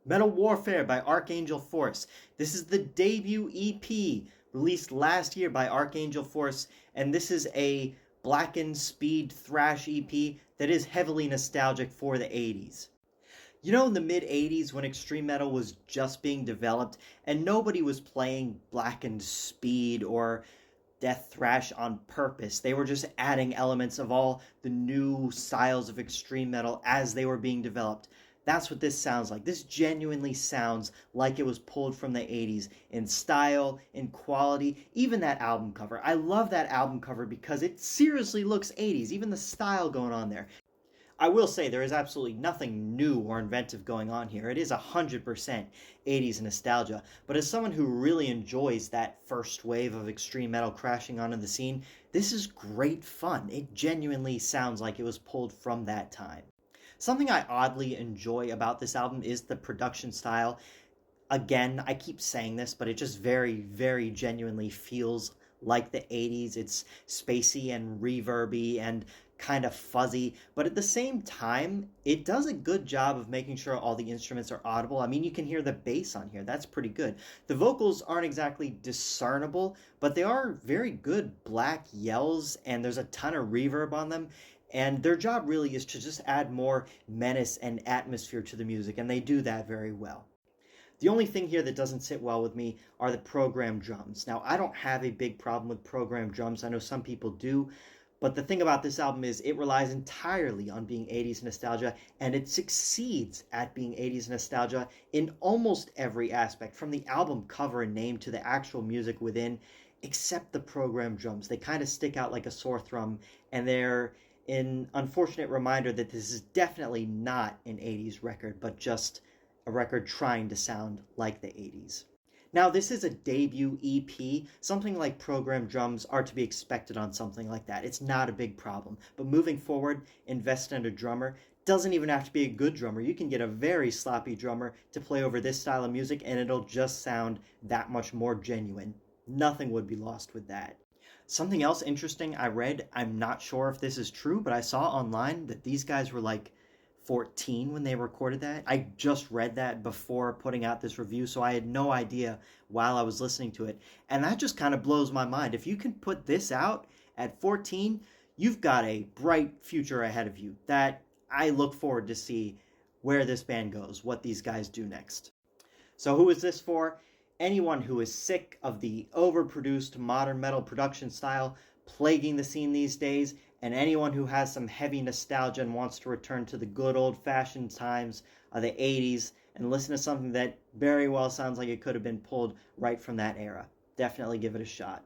Metal Warfare by Archangel Force. This is the debut EP released last year by Archangel Force, and this is a blackened speed thrash EP that is heavily nostalgic for the 80s. You know, in the mid 80s when extreme metal was just being developed and nobody was playing blackened speed or death thrash on purpose. They were just adding elements of all the new styles of extreme metal as they were being developed. That's what this sounds like. This genuinely sounds like it was pulled from the 80s in style, in quality, even that album cover. I love that album cover because it seriously looks 80s, even the style going on there. I will say there is absolutely nothing new or inventive going on here. It is 100% 80s nostalgia. But as someone who really enjoys that first wave of extreme metal crashing onto the scene, this is great fun. It genuinely sounds like it was pulled from that time. Something I oddly enjoy about this album is the production style. Again, I keep saying this, but it just very, very genuinely feels like the 80s. It's spacey and reverby and kind of fuzzy, but at the same time, it does a good job of making sure all the instruments are audible. I mean, you can hear the bass on here. That's pretty good. The vocals aren't exactly discernible, but they are very good black yells, and there's a ton of reverb on them. And their job really is to just add more menace and atmosphere to the music, and they do that very well. The only thing here that doesn't sit well with me are the programmed drums. Now, I don't have a big problem with programmed drums. I know some people do. But the thing about this album is it relies entirely on being 80s nostalgia, and it succeeds at being 80s nostalgia in almost every aspect, from the album cover and name to the actual music within, except the programmed drums. They kind of stick out like a sore thumb, and they're an unfortunate reminder that this is definitely not an 80s record, but just a record trying to sound like the 80s. Now, this is a debut EP. Something like programmed drums are to be expected on something like that. It's not a big problem. But moving forward, invest in a drummer. Doesn't even have to be a good drummer. You can get a very sloppy drummer to play over this style of music, and it'll just sound that much more genuine. Nothing would be lost with that. Something else interesting I read, I'm not sure if this is true, but I saw online that these guys were like 14 when they recorded that. I just read that before putting out this review, so I had no idea while I was listening to it. And that just kind of blows my mind. If you can put this out at 14, you've got a bright future ahead of you that I look forward to see where this band goes, what these guys do next. So who is this for? Anyone who is sick of the overproduced modern metal production style plaguing the scene these days, and anyone who has some heavy nostalgia and wants to return to the good old-fashioned times of the 80s and listen to something that very well sounds like it could have been pulled right from that era. Definitely give it a shot.